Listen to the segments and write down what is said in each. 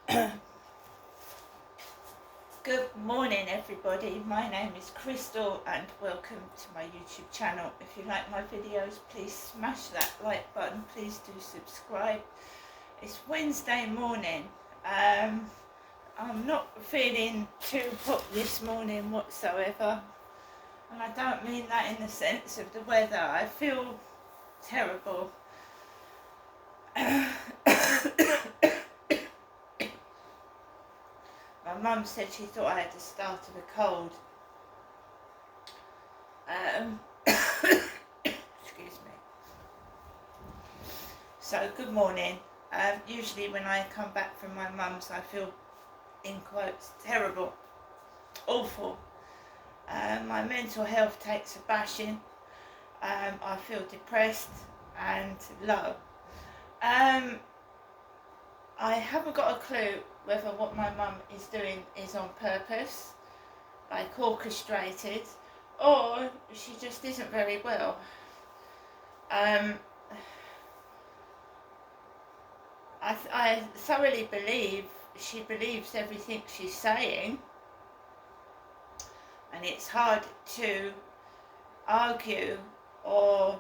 Good morning everybody, my name is Crystal and welcome to my YouTube channel. If you like my videos, please smash that like button, please do subscribe. It's Wednesday morning. I'm not feeling too hot this morning whatsoever, and I don't mean that in the sense of the weather. I feel terrible. My mum said she thought I had the start of a cold. Excuse me. So, good morning. Usually when I come back from my mum's, I feel, in quotes, terrible, awful. My mental health takes a bashing. I feel depressed and low. I haven't got a clue whether what my mum is doing is on purpose, like orchestrated, or she just isn't very well. I thoroughly believe she believes everything she's saying, and it's hard to argue or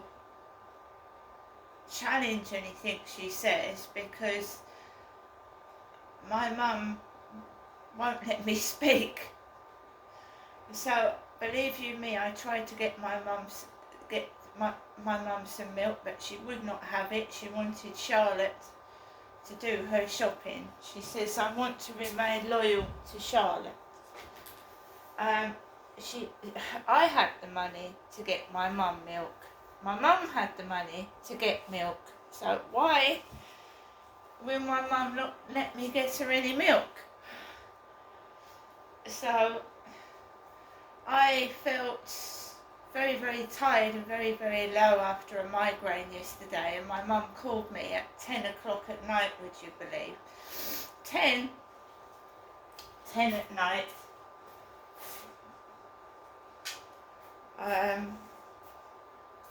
challenge anything she says because my mum won't let me speak. So believe you me, I tried to get my mum some milk, but she would not have it. She wanted Charlotte to do her shopping. She says, I want to remain loyal to Charlotte. I had the money to get my mum milk. My mum had the money to get milk. So why will my mum not let me get her any milk? So I felt very, very tired and very, very low after a migraine yesterday, and my mum called me at 10 o'clock at night, would you believe? 10 at night.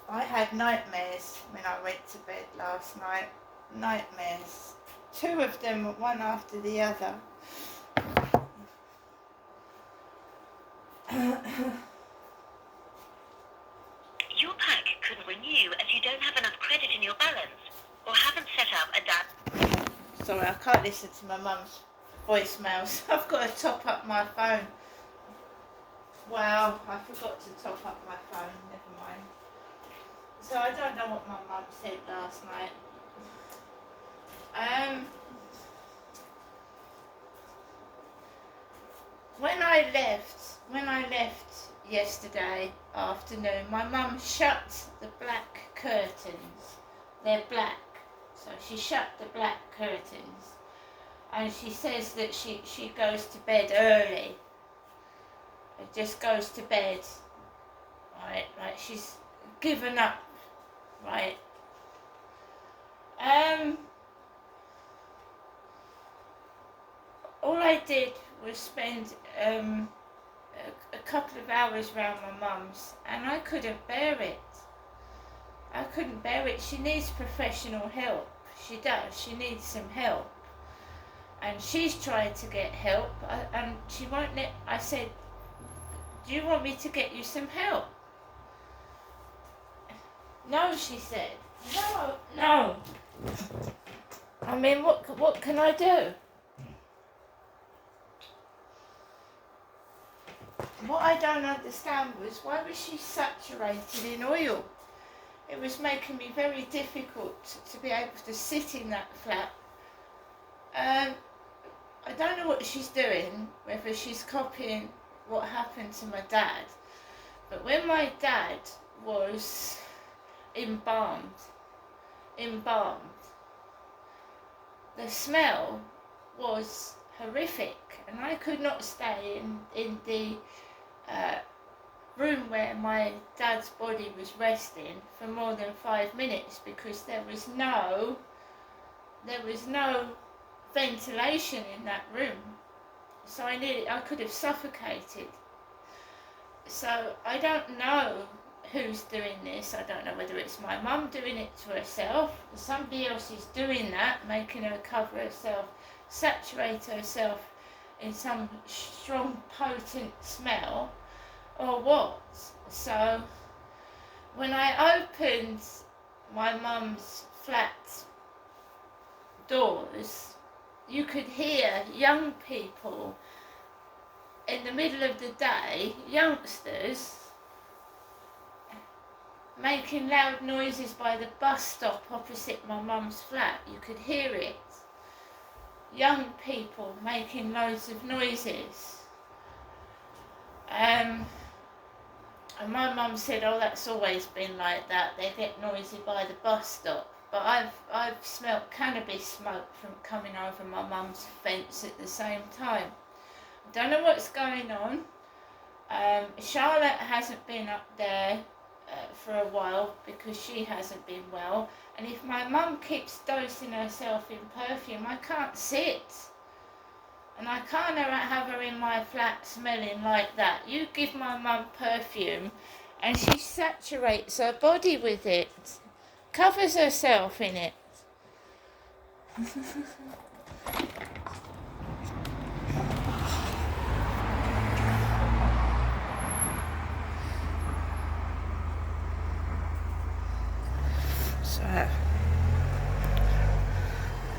I had nightmares when I went to bed last night. Nightmares. Two of them, one after the other. Your pack couldn't renew as you don't have enough credit in your balance or haven't set up a Sorry, I can't listen to my mum's voicemails. I've got to top up my phone. Wow, I forgot to top up my phone. Never mind. So I don't know what my mum said last night. When I left yesterday afternoon, my mum shut the black curtains. They're black, so she shut the black curtains, and she says that she goes to bed early. It just goes to bed, right? Like she's given up, right? All I did was spend a couple of hours round my mum's, and I couldn't bear it. I couldn't bear it. She needs professional help. She does. She needs some help. And she's tried to get help, and she won't let. I said, do you want me to get you some help? No, she said. No. I mean, what can I do? What I don't understand was, why was she saturated in oil? It was making me very difficult to be able to sit in that flat. I don't know what she's doing, whether she's copying what happened to my dad. But when my dad was embalmed, the smell was horrific, and I could not stay in the room where my dad's body was resting for more than 5 minutes because there was no ventilation in that room. So I could have suffocated. So I don't know who's doing this. I don't know whether it's my mum doing it to herself, or somebody else is doing that, making her cover herself, saturate herself in some strong, potent smell, or what. So when I opened my mum's flat doors, you could hear young people in the middle of the day, youngsters, making loud noises by the bus stop opposite my mum's flat. You could hear it. Young people making loads of noises. And my mum said, oh, that's always been like that. They get noisy by the bus stop. But I've smelt cannabis smoke from coming over my mum's fence at the same time. I don't know what's going on. Charlotte hasn't been up there for a while because she hasn't been well, and if my mum keeps dosing herself in perfume, I can't sit, and I can't have her in my flat smelling like that. You give my mum perfume and she saturates her body with it, covers herself in it. So I'm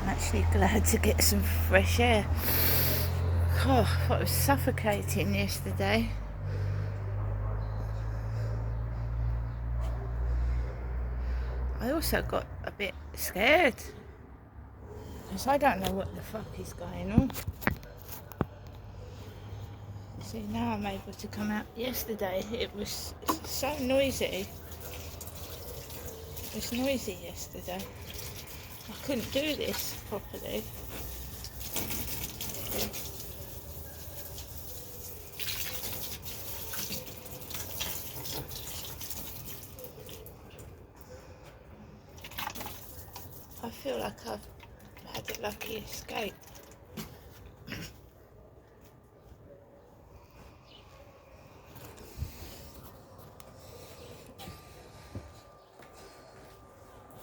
actually glad to get some fresh air. Oh, I thought it was suffocating yesterday. I also got a bit scared because I don't know what the fuck is going on. See, now I'm able to come out. Yesterday it was so noisy. It was noisy yesterday. I couldn't do this properly. I feel like I've had a lucky escape.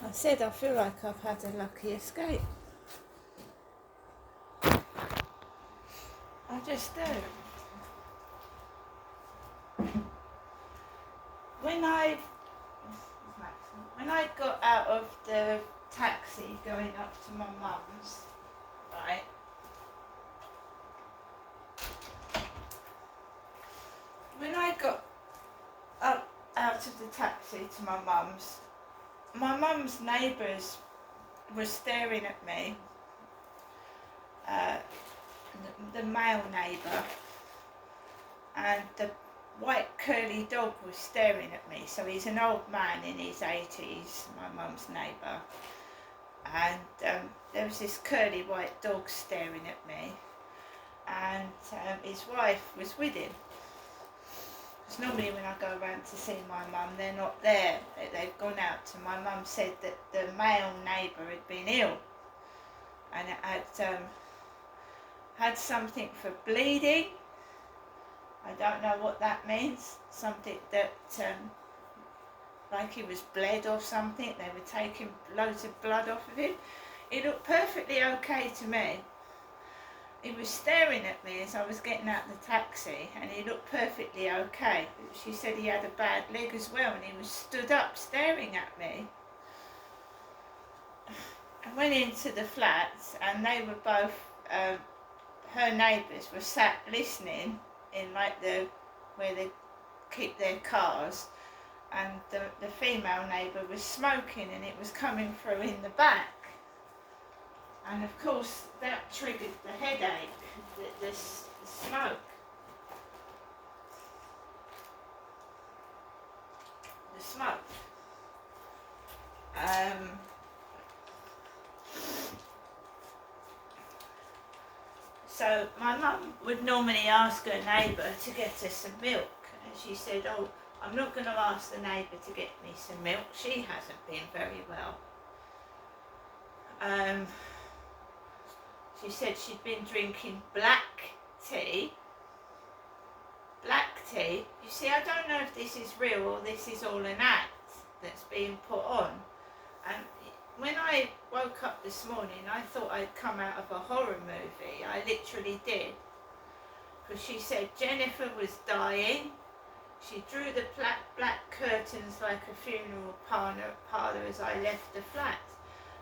I said I feel like I've had a lucky escape. I just do. When I got out of the taxi going up to my mum's, right, when I got up out of the taxi to my mum's neighbours were staring at me, the male neighbour, and the white curly dog was staring at me. So he's an old man in his 80s, my mum's neighbour, and there was this curly white dog staring at me, and his wife was with him. Because normally when I go around to see my mum, they're not there. They've gone out. And my mum said that the male neighbour had been ill, and it had something for bleeding. I don't know what that means. Something that, like he was bled or something. They were taking loads of blood off of him. He looked perfectly okay to me. He was staring at me as I was getting out the taxi, and he looked perfectly okay. She said he had a bad leg as well, and he was stood up staring at me. I went into the flats, and they were both, her neighbours were sat listening in like where they keep their cars, and the female neighbour was smoking, and it was coming through in the back. And of course that triggered the headache, the smoke. The smoke. So my mum would normally ask her neighbour to get her some milk, and she said, oh, I'm not going to ask the neighbour to get me some milk, she hasn't been very well. She said she'd been drinking black tea reality, you see, I don't know if this is real or this is all an act that's being put on. And when I woke up this morning, I thought I'd come out of a horror movie. I literally did. Because she said Jennifer was dying. She drew the black curtains like a funeral parlour as I left the flat.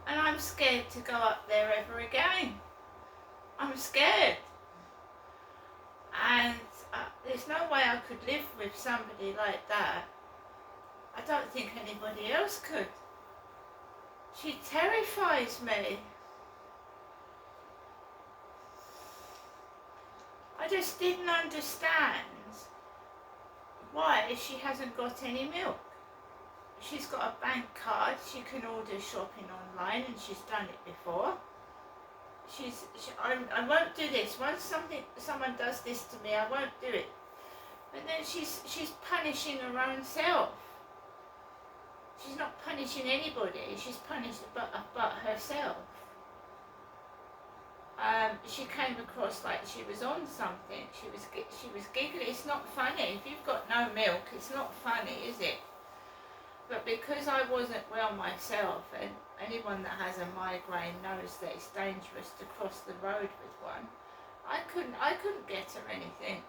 And I'm scared to go up there ever again. I'm scared. And there's no way I could live with somebody like that. I don't think anybody else could. She terrifies me. I just didn't understand why she hasn't got any milk. She's got a bank card, she can order shopping online, and she's done it before. I won't do this. Once someone does this to me, I won't do it. But then she's punishing her own self. She's not punishing anybody. She's punished but herself. She came across like she was on something. She was giggling. It's not funny. If you've got no milk, it's not funny, is it? But because I wasn't well myself, and anyone that has a migraine knows that it's dangerous to cross the road with one, I couldn't get her anything.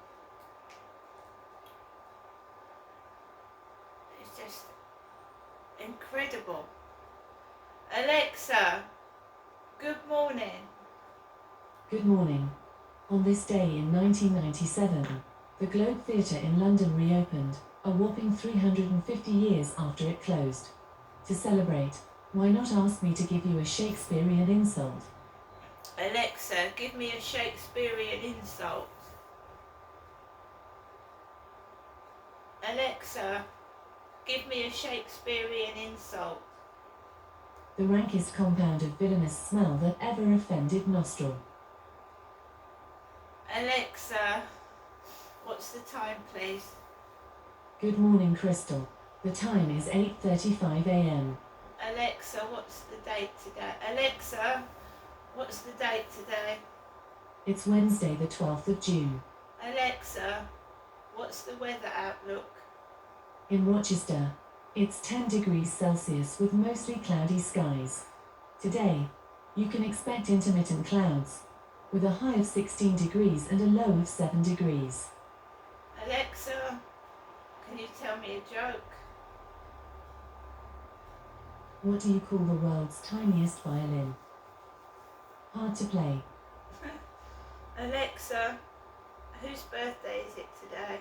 It's just incredible. Alexa, good morning. Good morning. On this day in 1997, the Globe Theatre in London reopened, a whopping 350 years after it closed. To celebrate, why not ask me to give you a Shakespearean insult? Alexa, give me a Shakespearean insult. Alexa, give me a Shakespearean insult. The rankest compound of villainous smell that ever offended nostril. Alexa, what's the time, please? Good morning, Crystal. The time is 8:35 a.m. Alexa, what's the date today? Alexa, what's the date today? It's Wednesday, the 12th of June. Alexa, what's the weather outlook? In Rochester, it's 10 degrees Celsius with mostly cloudy skies. Today, you can expect intermittent clouds, with a high of 16 degrees and a low of 7 degrees. Alexa, can you tell me a joke? What do you call the world's tiniest violin? Hard to play. Alexa, whose birthday is it today?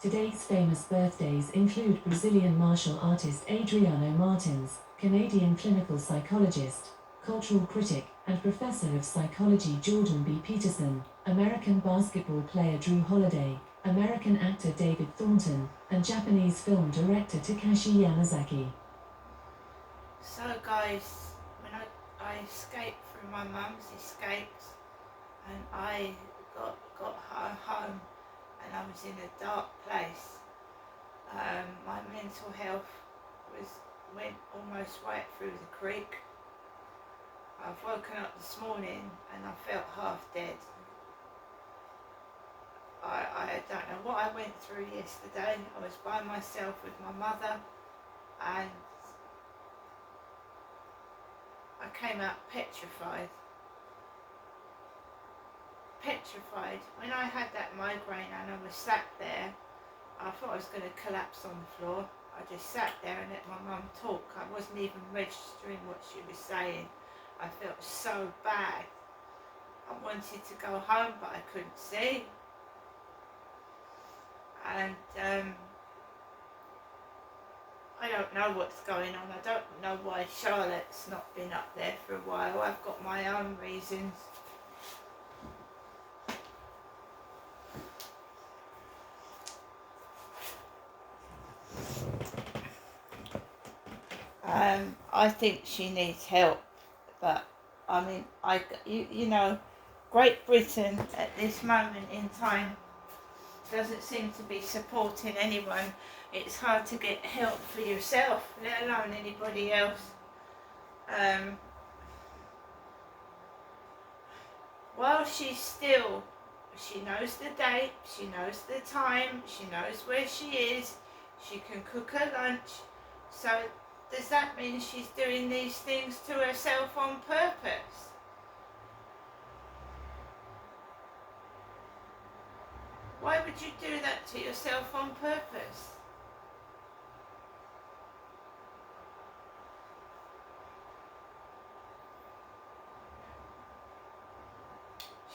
Today's famous birthdays include Brazilian martial artist Adriano Martins, Canadian clinical psychologist, cultural critic, and professor of psychology Jordan B. Peterson, American basketball player Drew Holiday, American actor David Thornton, and Japanese film director Takashi Yamazaki. So guys, when I escaped from my mum's escapes, and I got her home, and I was in a dark place. My mental health went almost right through the creek. I've woken up this morning and I felt half dead. I don't know what I went through yesterday. I was by myself with my mother, and I came out petrified. When I had that migraine and I was sat there, I thought I was going to collapse on the floor. I just sat there and let my mum talk. I wasn't even registering what she was saying. I felt so bad. I wanted to go home, but I couldn't see. And I don't know what's going on. I don't know why Charlotte's not been up there for a while. I've got my own reasons. I think she needs help, but I mean, you know, Great Britain at this moment in time doesn't seem to be supporting anyone. It's hard to get help for yourself, let alone anybody else. While she's still She knows the date, she knows the time, she knows where she is, she can cook her lunch. So does that mean she's doing these things to herself on purpose? Why would you do that to yourself on purpose?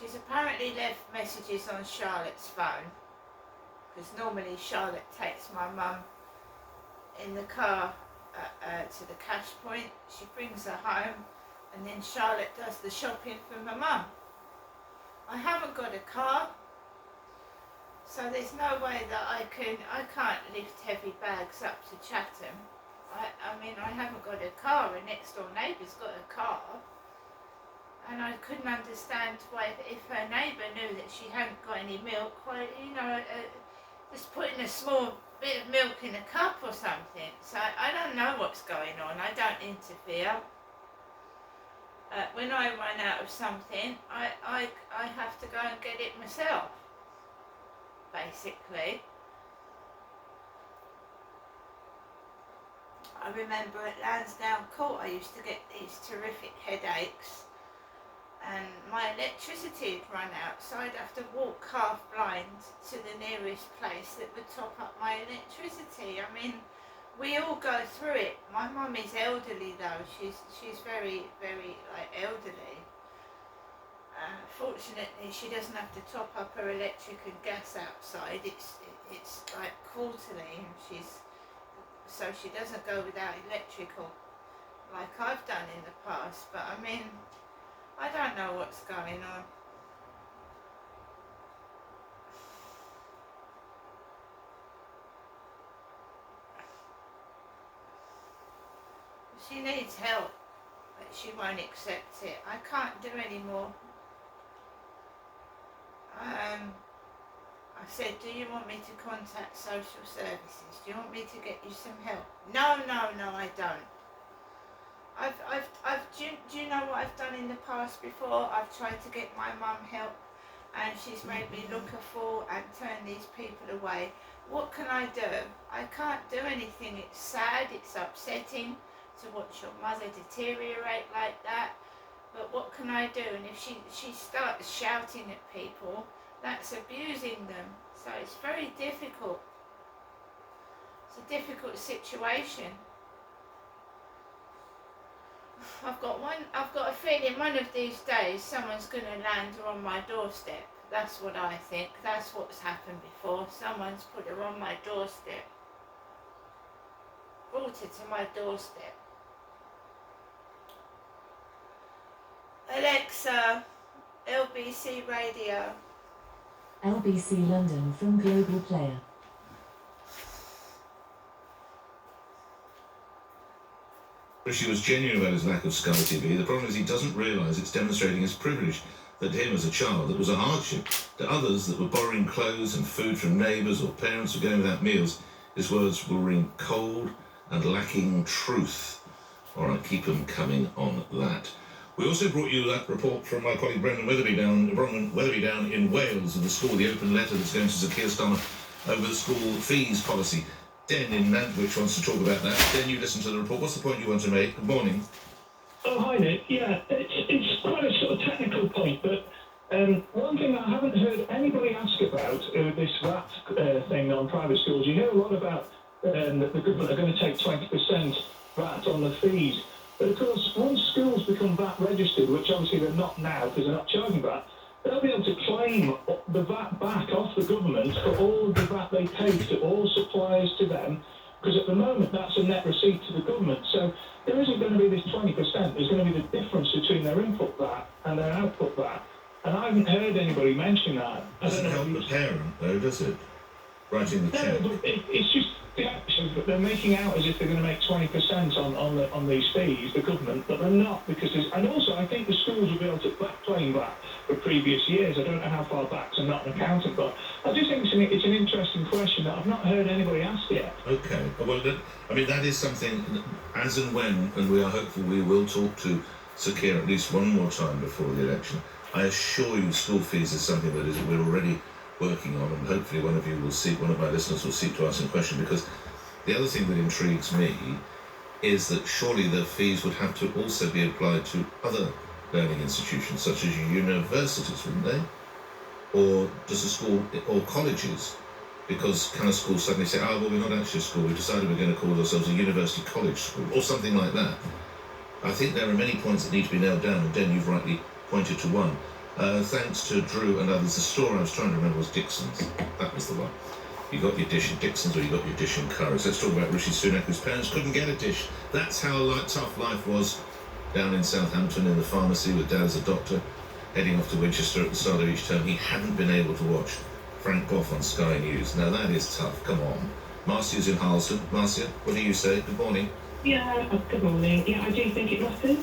She's apparently left messages on Charlotte's phone, because normally Charlotte takes my mum in the car to the cash point. She brings her home and then Charlotte does the shopping for my mum. I haven't got a car, so there's no way that I can't lift heavy bags up to Chatham. I mean, I haven't got a car. A next door neighbour's got a car. And I couldn't understand why, if her neighbour knew that she hadn't got any milk, why, you know, just putting a small bit of milk in a cup or something. So I don't know what's going on. I don't interfere. When I run out of something, I have to go and get it myself, basically. I remember at Lansdowne Court I used to get these terrific headaches, and my electricity had run out, so I'd have to walk half blind to the nearest place that would top up my electricity. I mean, we all go through it. My mum is elderly though. She's very, very elderly. Fortunately, she doesn't have to top up her electric and gas outside. It's like quarterly, and so she doesn't go without electrical like I've done in the past. But I mean, I don't know what's going on. She needs help, but she won't accept it. I can't do any more. I said, do you want me to contact social services? Do you want me to get you some help? No, I don't. Do you know what I've done in the past before? I've tried to get my mum help, and she's made me look a fool and turn these people away. What can I do? I can't do anything. It's sad, it's upsetting to watch your mother deteriorate like that, but what can I do? And if she starts shouting at people, that's abusing them. So it's very difficult. It's a difficult situation. I've got a feeling one of these days someone's going to land her on my doorstep. That's what I think. That's what's happened before. Someone's put her on my doorstep. Brought her to my doorstep. Alexa, LBC Radio. LBC London from Global Player. She was genuine about his lack of Sky TV. The problem is he doesn't realise it's demonstrating his privilege, that to him as a child it was a hardship. To others that were borrowing clothes and food from neighbours or parents were going without meals, his words will ring cold and lacking truth. All right, keep them coming on that. We also brought you that report from my colleague Brendan Weatherby down in Wales, of the school, the open letter that's going to Sir Keir Starmer over the school fees policy. Den in Nantwich wants to talk about that. Den, you listen to the report. What's the point you want to make? Good morning. Oh, hi, Nick. Yeah, it's quite a sort of technical point, but one thing I haven't heard anybody ask about this VAT thing on private schools. You hear a lot about that the government are going to take 20% VAT on the fees. But of course, once schools become VAT registered, which obviously they're not now because they're not charging VAT, they'll be able to claim the VAT back off the government for all the VAT they take to all suppliers to them, because at the moment that's a net receipt to the government. So there isn't going to be this 20%, there's going to be the difference between their input VAT and their output VAT. And I haven't heard anybody mention that. Doesn't help the parent though, does it? Writing the check. No, but it's just the action, but they're making out as if they're going to make 20% on these fees, the government, but they're not, because and also I think the schools will be able to claim that for previous years. I don't know how far back, so I'm not an accountant, but I just think it's an interesting question that I've not heard anybody ask yet. Okay, well, I mean, that is something, as and when, and we are hopeful we will talk to Sir Keir at least one more time before the election, I assure you school fees is something that we're already working on, and hopefully one of my listeners will seek to ask a question, because the other thing that intrigues me is that surely the fees would have to also be applied to other learning institutions, such as universities, wouldn't they? Or does a school, or colleges? Because can a school suddenly say, oh, well, we're not actually a school, we've decided we're going to call ourselves a university college school, or something like that? I think there are many points that need to be nailed down, and Den, you've rightly pointed to one. Thanks to Drew and others, the store I was trying to remember was Dixon's. That was the one. You got your dish in Dixon's, or you got your dish in Curry's. Let's talk about Rishi Sunak, whose parents couldn't get a dish. That's how tough life was down in Southampton in the pharmacy with Dad as a doctor, heading off to Winchester at the start of each term. He hadn't been able to watch Frank Boff on Sky News. Now that is tough, come on. Marcia's in Harlesden. Marcia, what do you say? Good morning. Yeah, good morning. Yeah, I do think it matters.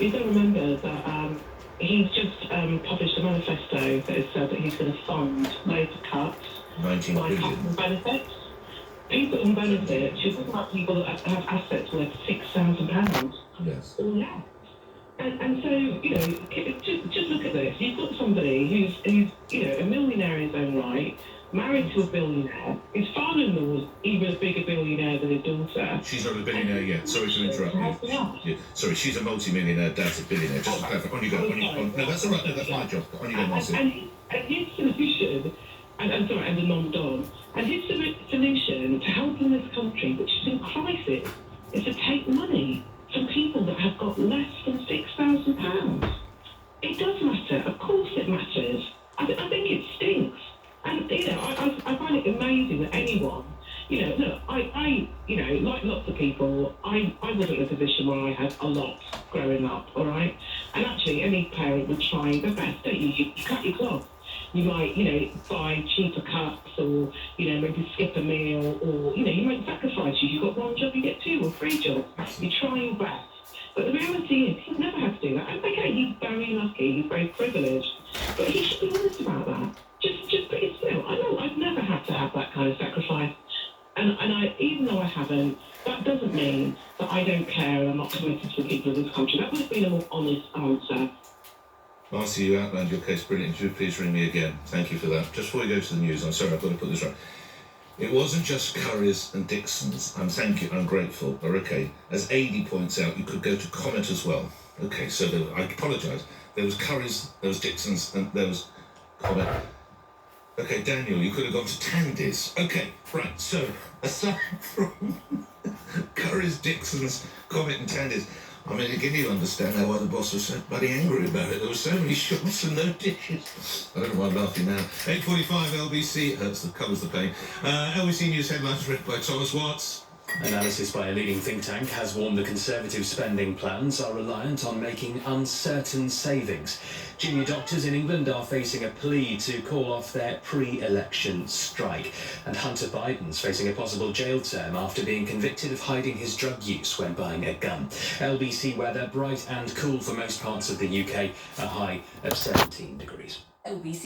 You've got to remember that he's just published a manifesto that has said that he's going to fund loads of cuts 19 by billion. cutting benefits. People on benefits, you're talking about people that have assets worth £6,000 Yes. or less. And so, you know, just look at this. You've got somebody who's you know, a millionaire in his own right, married to a billionaire. His father-in-law was even a bigger billionaire than his daughter. She's not a billionaire yet. Sorry to interrupt you. Yeah. Sorry, she's a multi-millionaire, Dad's a billionaire. Just to clarify. On you go. No, that's all right. No, that's my job. On you go, Marcia. And his solution, and a non-dom, and his solution to helping this country, which is in crisis, is to take money from people that have got less than £6,000. It does matter. Of course it matters. I think it stinks. And, you know, I find it amazing that anyone, you know, look, I you know, like lots of people, I wasn't in a position where I had a lot growing up, all right? And actually, any parent would try their best, don't you? You cut your cloth. You might, you know, buy cheaper cups, or, you know, maybe skip a meal, or, you know, you make sacrifices. You've got one job, you get 2 or 3 jobs. You try your best. But the reality is, he's never had to do that. And okay, he's very lucky, he's very privileged, but he should be honest about that. Just put it still. I know I've never had to have that kind of sacrifice. And I, even though I haven't, that doesn't mean that I don't care and I'm not committed to the people of this country. That would have been a more honest answer. Marcia, you outlined your case brilliantly. Would you please ring me again? Thank you for that. Just before we go to the news, I'm sorry, I've got to put this right. It wasn't just Curry's and Dixon's. I'm grateful. But okay, as Adi points out, you could go to Comet as well. Okay, so I apologise. There was Curry's, there was Dixon's, and there was Comet. Okay, Daniel, you could have gone to Tandy's. Okay, right, so aside from Curry's, Dixon's, Comet and Tandy's, I mean, again, you understand how why the boss was so bloody angry about it. There were so many shops and no dishes. I don't know why I'm laughing now. 8:45 LBC, it hurts, covers the pain. LBC News headlines read by Thomas Watts. Analysis by a leading think tank has warned the Conservative spending plans are reliant on making uncertain savings. Junior doctors in England are facing a plea to call off their pre-election strike. And Hunter Biden's facing a possible jail term after being convicted of hiding his drug use when buying a gun. LBC weather, bright and cool for most parts of the UK, a high of 17 degrees. LBC